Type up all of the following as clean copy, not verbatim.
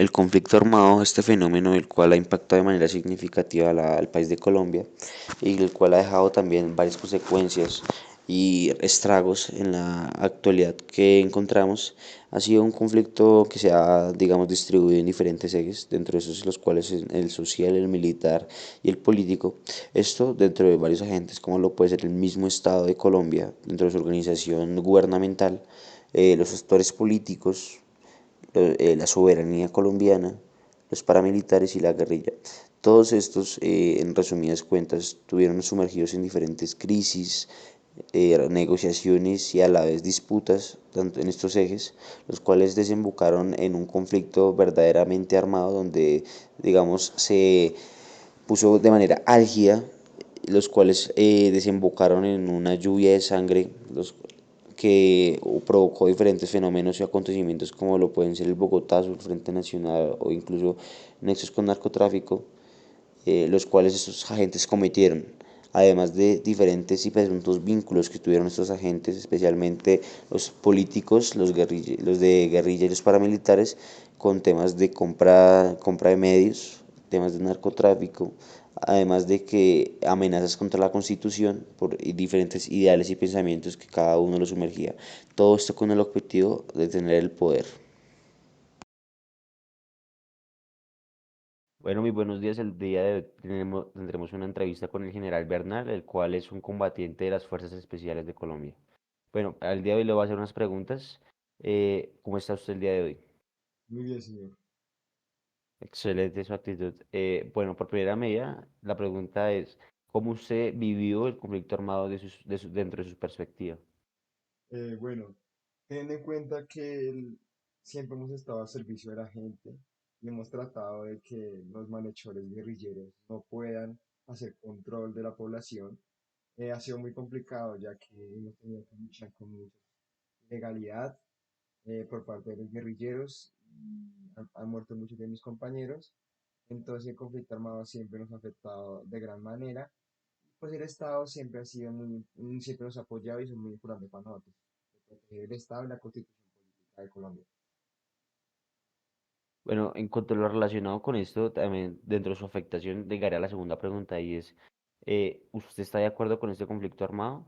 El conflicto armado, este fenómeno el cual ha impactado de manera significativa al país de Colombia y el cual ha dejado también varias consecuencias y estragos en la actualidad que encontramos, ha sido un conflicto que se ha, digamos, distribuido en diferentes ejes, dentro de esos los cuales es el social, el militar y el político. Esto dentro de varios agentes, como lo puede ser el mismo Estado de Colombia, dentro de su organización gubernamental, los actores políticos, la soberanía colombiana, los paramilitares y la guerrilla. Todos estos, en resumidas cuentas, estuvieron sumergidos en diferentes crisis, negociaciones y a la vez disputas, tanto en estos ejes, los cuales desembocaron en un conflicto verdaderamente armado donde, digamos, se puso de manera álgida, los cuales desembocaron en una lluvia de sangre, que provocó diferentes fenómenos y acontecimientos como lo pueden ser el Bogotazo, el Frente Nacional o incluso nexos con narcotráfico, los cuales estos agentes cometieron, además de diferentes y presuntos vínculos que tuvieron estos agentes, especialmente los políticos, los de guerrilla y los paramilitares, con temas de compra de medios, temas de narcotráfico, además de que amenazas contra la Constitución por diferentes ideales y pensamientos que cada uno lo sumergía. Todo esto con el objetivo de tener el poder. Bueno, muy buenos días. El día de hoy tendremos una entrevista con el general Bernal, el cual es un combatiente de las Fuerzas Especiales de Colombia. Bueno, al día de hoy le voy a hacer unas preguntas. ¿Cómo está usted el día de hoy? Muy bien, señor. Excelente su actitud. Bueno, por primera medida, la pregunta es, ¿cómo usted vivió el conflicto armado dentro de su perspectiva? Bueno, teniendo en cuenta que siempre hemos estado al servicio de la gente y hemos tratado de que los malhechores guerrilleros no puedan hacer control de la población, ha sido muy complicado ya que hemos tenido que luchar con mucha ilegalidad por parte de los guerrilleros. Han muerto muchos de mis compañeros, entonces el conflicto armado siempre nos ha afectado de gran manera. Pues el Estado siempre ha sido siempre nos ha apoyado y son muy importantes para nosotros, proteger el Estado y la Constitución Política de Colombia. Bueno, en cuanto a lo relacionado con esto, también dentro de su afectación, llegaré a la segunda pregunta y es, ¿usted está de acuerdo con este conflicto armado?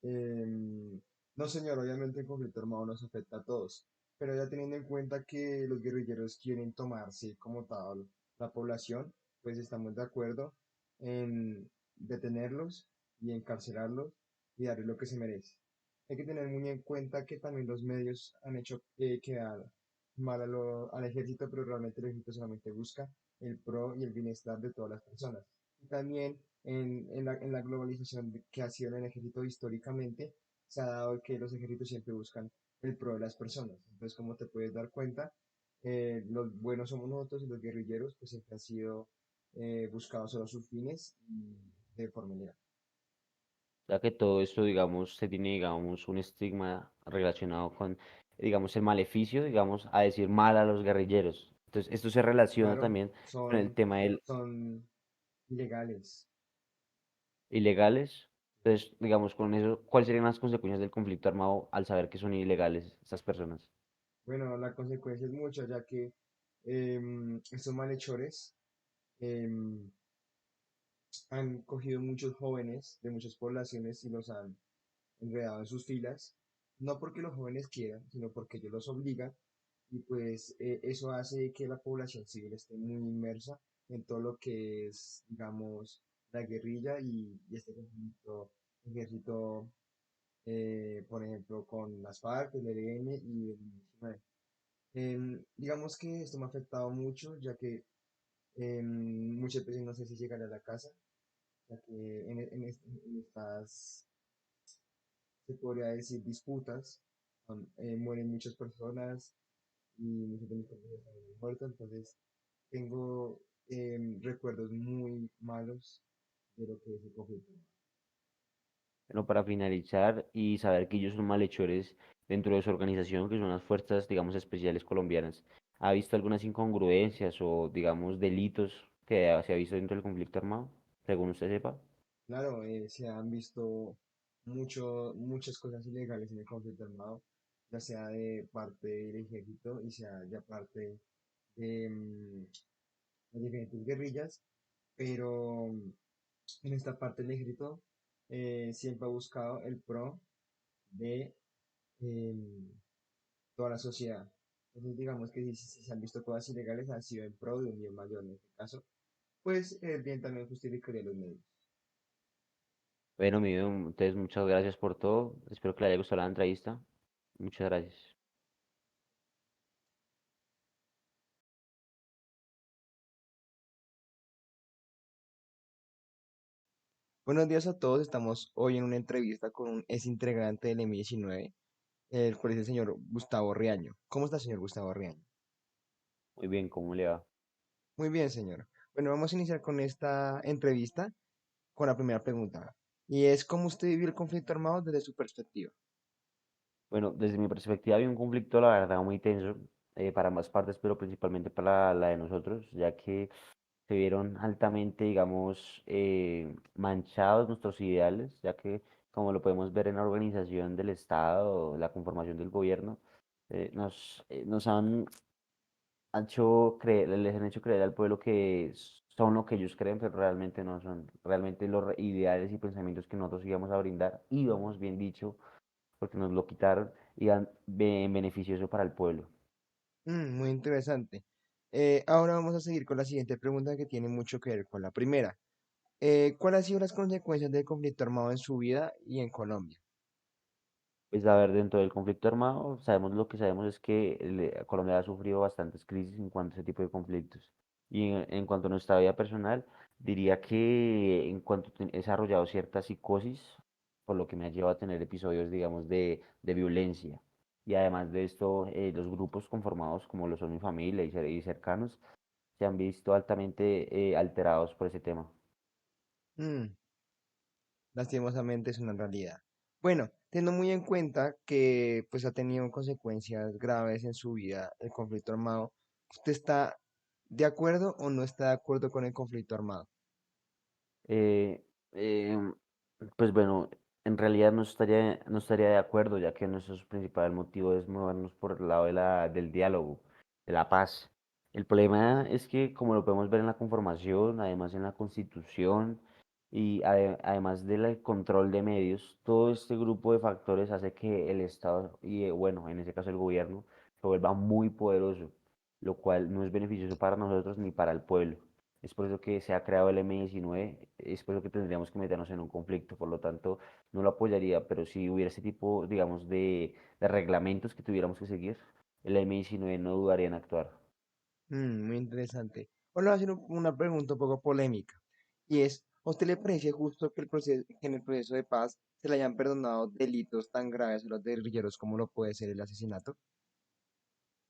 No, señor, obviamente el conflicto armado nos afecta a todos, pero ya teniendo en cuenta que los guerrilleros quieren tomarse como tal la población, pues estamos de acuerdo en detenerlos y encarcelarlos y darles lo que se merece. Hay que tener muy en cuenta que también los medios han hecho quedar mal al ejército, pero realmente el ejército solamente busca el pro y el bienestar de todas las personas. Y también en la globalización que ha sido en el ejército históricamente, se ha dado que los ejércitos siempre buscan el pro de las personas. Entonces, como te puedes dar cuenta, los buenos somos nosotros y los guerrilleros pues siempre han sido buscados solo sus fines y de forma ilegal. Ya que todo esto, digamos, se tiene, digamos, un estigma relacionado con, digamos, el maleficio, digamos, a decir mal a los guerrilleros. Entonces, esto se relaciona Claro, también con el son, tema del son ilegales. ilegales. Entonces, digamos, con eso, ¿cuáles serían las consecuencias del conflicto armado al saber que son ilegales estas personas? Bueno, la consecuencia es mucha, ya que estos malhechores em, han cogido muchos jóvenes de muchas poblaciones y los han enredado en sus filas, no porque los jóvenes quieran, sino porque ellos los obligan y pues eso hace que la población civil esté muy inmersa en todo lo que es, digamos, la guerrilla y este conflicto, ejército, por ejemplo, con las FARC, el ELN y el MINUSMA. Digamos que esto me ha afectado mucho, ya que muchas veces no sé si llegaré a la casa, ya que en estas se podría decir disputas, mueren muchas personas y muchos de mis compañeros también han muerto, entonces tengo recuerdos muy malos de lo que es el conflicto. Bueno, para finalizar y saber que ellos son malhechores dentro de su organización, que son las fuerzas, digamos, especiales colombianas, ¿ha visto algunas incongruencias o, digamos, delitos que se ha visto dentro del conflicto armado, según usted sepa? Claro, se han visto muchas cosas ilegales en el conflicto armado, ya sea de parte del ejército y sea ya parte de las diferentes guerrillas, pero en esta parte del ejército siempre ha buscado el pro de em, toda la sociedad. Entonces, digamos que si se han visto cosas ilegales, han sido en pro de un bien mayor en este caso, pues el bien también justificaría los medios. Bueno, mi vida, entonces muchas gracias por todo. Espero que le haya gustado la entrevista. Muchas gracias. Buenos días a todos, estamos hoy en una entrevista con un ex integrante del M19, el cual es el señor Gustavo Riaño. ¿Cómo está, señor Gustavo Riaño? Muy bien, ¿cómo le va? Muy bien, señor. Bueno, vamos a iniciar con esta entrevista con la primera pregunta. Y es, ¿cómo usted vivió el conflicto armado desde su perspectiva? Bueno, desde mi perspectiva había un conflicto, la verdad, muy tenso para ambas partes, pero principalmente para la de nosotros, ya que se vieron altamente, digamos, manchados nuestros ideales, ya que, como lo podemos ver en la organización del Estado, la conformación del gobierno, nos han hecho creer, les han hecho creer al pueblo que son lo que ellos creen, pero realmente no son. Realmente los ideales y pensamientos que nosotros íbamos a brindar, íbamos, bien dicho, porque nos lo quitaron, iban beneficioso para el pueblo. Muy interesante. Ahora vamos a seguir con la siguiente pregunta que tiene mucho que ver con la primera. ¿Cuáles han sido las consecuencias del conflicto armado en su vida y en Colombia? Pues a ver, dentro del conflicto armado, sabemos lo que sabemos es que Colombia ha sufrido bastantes crisis en cuanto a ese tipo de conflictos. Y en cuanto a nuestra vida personal, diría que en cuanto he desarrollado cierta psicosis, por lo que me ha llevado a tener episodios, digamos, de violencia. Y además de esto, los grupos conformados, como lo son mi familia y cercanos, se han visto altamente alterados por ese tema. Mm, Lastimosamente es una realidad. Bueno, teniendo muy en cuenta que pues ha tenido consecuencias graves en su vida el conflicto armado, ¿usted está de acuerdo o no está de acuerdo con el conflicto armado? Eh, em, pues bueno, en realidad no estaría de acuerdo, ya que nuestro principal motivo es movernos por el lado del diálogo, de la paz. El problema es que, como lo podemos ver en la conformación, además en la constitución y además del control de medios, todo este grupo de factores hace que el Estado y, bueno, en ese caso el gobierno, se vuelva muy poderoso, lo cual no es beneficioso para nosotros ni para el pueblo. Es por eso que se ha creado el M19, es por eso que tendríamos que meternos en un conflicto, por lo tanto, no lo apoyaría, pero si hubiera ese tipo, digamos, de reglamentos que tuviéramos que seguir, el M19 no dudaría en actuar. Muy interesante. Ahora voy a hacer una pregunta un poco polémica. Y es, ¿a usted le parece justo que, que en el proceso de paz se le hayan perdonado delitos tan graves a los guerrilleros como lo puede ser el asesinato?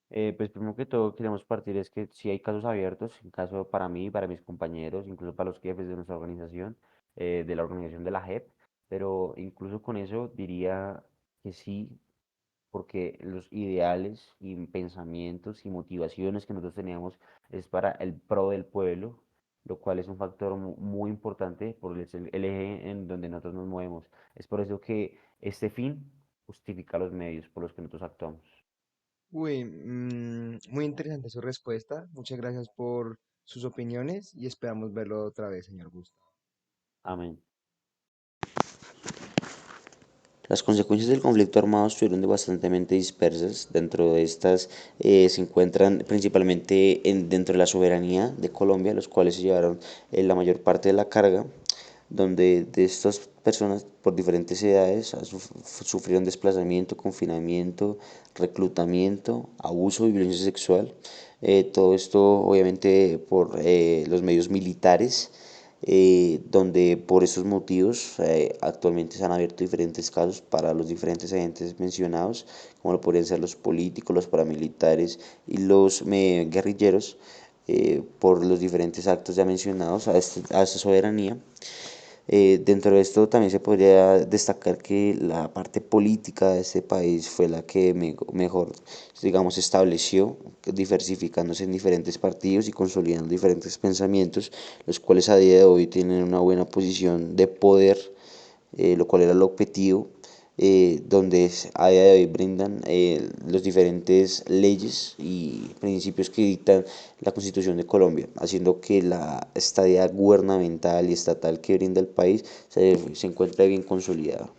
Pues primero que todo queremos partir es que si hay casos abiertos, en caso para mí, para mis compañeros, incluso para los jefes de nuestra organización, de la organización de la JEP, pero incluso con eso diría que sí, porque los ideales y pensamientos y motivaciones que nosotros teníamos es para el pro del pueblo, lo cual es un factor muy importante por el eje en donde nosotros nos movemos. Es por eso que este fin justifica los medios por los que nosotros actuamos. Uy, muy interesante su respuesta. Muchas gracias por sus opiniones y esperamos verlo otra vez, señor Gusto. Amén. Las consecuencias del conflicto armado estuvieron bastante dispersas. Dentro de estas se encuentran principalmente dentro de la soberanía de Colombia, los cuales se llevaron la mayor parte de la carga, donde de estas personas por diferentes edades sufrieron desplazamiento, confinamiento, reclutamiento, abuso y violencia sexual. Todo esto obviamente por los medios militares, donde por estos motivos actualmente se han abierto diferentes casos para los diferentes agentes mencionados, como lo podrían ser los políticos, los paramilitares y los guerrilleros, por los diferentes actos ya mencionados a esta soberanía. Dentro de esto también se podría destacar que la parte política de este país fue la que mejor, digamos, estableció, diversificándose en diferentes partidos y consolidando diferentes pensamientos, los cuales a día de hoy tienen una buena posición de poder, lo cual era el objetivo. a día de hoy brindan los diferentes leyes y principios que dictan la Constitución de Colombia, haciendo que la estadía gubernamental y estatal que brinda el país se encuentre bien consolidada.